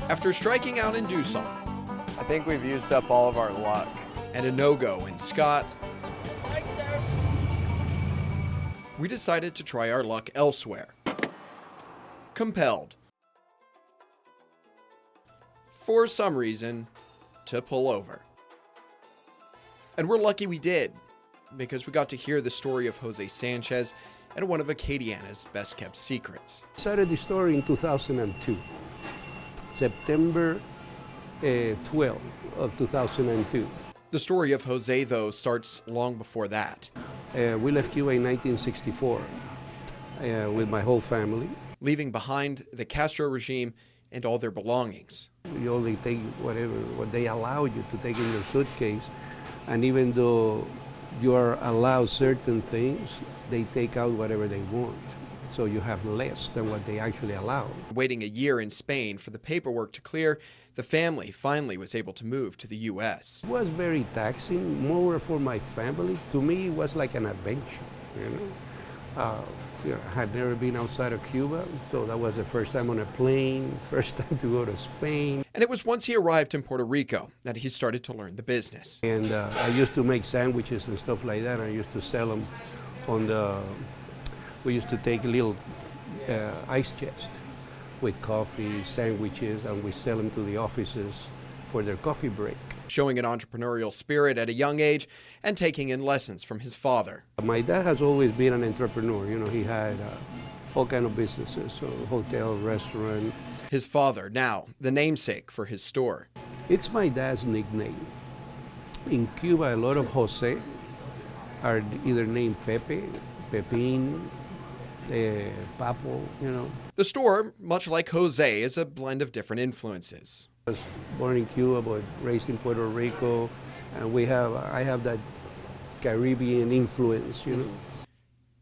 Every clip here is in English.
After striking out in Doosan, I think we've used up all of our luck. and a no-go in Scott, we decided to try our luck elsewhere. Compelled, for some reason, to pull over. And we're lucky we did, because we got to hear the story of Jose Sanchez and one of Acadiana's best-kept secrets. I started the story in 2002, September 12 of 2002. The story of Jose, though, starts long before that. We left Cuba in 1964 with my whole family. Leaving behind the Castro regime and all their belongings. You only take what they allow you to take in your suitcase, and even though you are allowed certain things, they take out whatever they want. So you have less than what they actually allow. Waiting a year in Spain for the paperwork to clear, the family finally was able to move to the U.S. It was very taxing, more for my family. To me, it was like an adventure, you know. I had never been outside of Cuba, so that was the first time on a plane, first time to go to Spain. And it was once he arrived in Puerto Rico that he started to learn the business. And I used to make sandwiches and stuff like that. I used to sell them on the, we used to take a little ice chest with coffee, sandwiches, and we sell them to the offices for their coffee break. Showing an entrepreneurial spirit at a young age and taking in lessons from his father. My dad has always been an entrepreneur. You know, he had all kind of businesses, so hotel, restaurant. His father, now the namesake for his store. It's my dad's nickname. In Cuba, a lot of Jose are either named Pepe, Pepin, Papo, you know. The store, much like Jose, is a blend of different influences. I was born in Cuba, but raised in Puerto Rico, and I have that Caribbean influence, you know.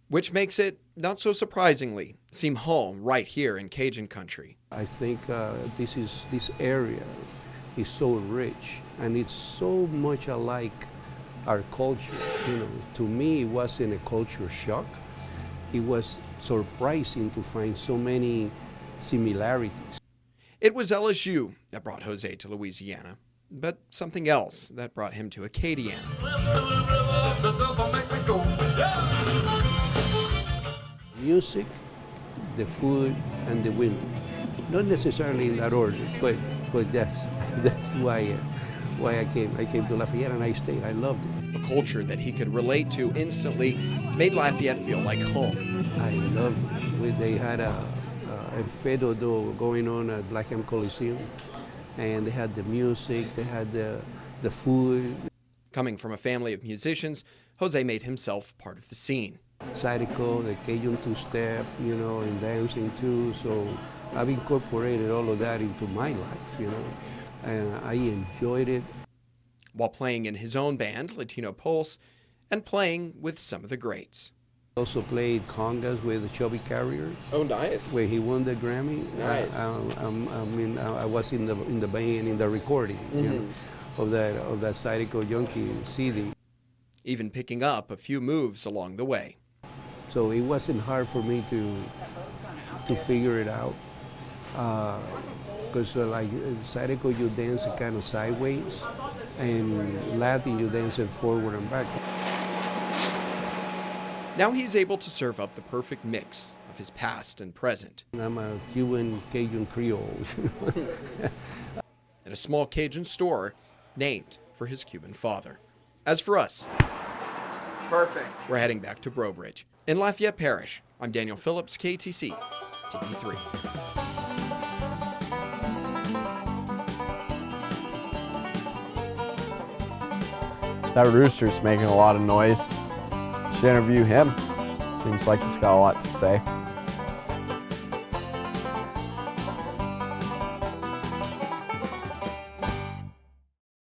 Which makes it, not so surprisingly, seem home right here in Cajun country. I think this area is so rich, and it's so much alike our culture. You know, to me, it wasn't a culture shock. It was surprising to find so many similarities. It was LSU that brought Jose to Louisiana, but something else that brought him to Acadiana. Music, the food, and the women. Not necessarily in that order, but that's why I came. I came to Lafayette and I stayed. I loved it. A culture that he could relate to instantly made Lafayette feel like home. I loved it. They had a fedo going on at Blackham Coliseum, and they had the music, they had the food. Coming from a family of musicians, Jose made himself part of the scene. Zydeco, the Cajun two-step, you know, and dancing too. So I've incorporated all of that into my life, you know, and I enjoyed it. While playing in his own band, Latino Pulse, and playing with some of the greats. Also played congas with the Chubby Carriers. Oh, nice. Where he won the Grammy. Nice. I was in the band, in the recording, you know, of that Zydeco Junkie CD. Even picking up a few moves along the way. So it wasn't hard for me to figure it out. Because like Zydeco, you dance it kind of sideways, and Latin, you dance it forward and back. Now he's able to serve up the perfect mix of his past and present. I'm a Cuban Cajun Creole. At a small Cajun store named for his Cuban father. As for us, Perfect. we're heading back to Brobridge. In Lafayette Parish, I'm Daniel Phillips, KTC, TV3. That rooster's making a lot of noise. Should interview him. Seems like he's got a lot to say.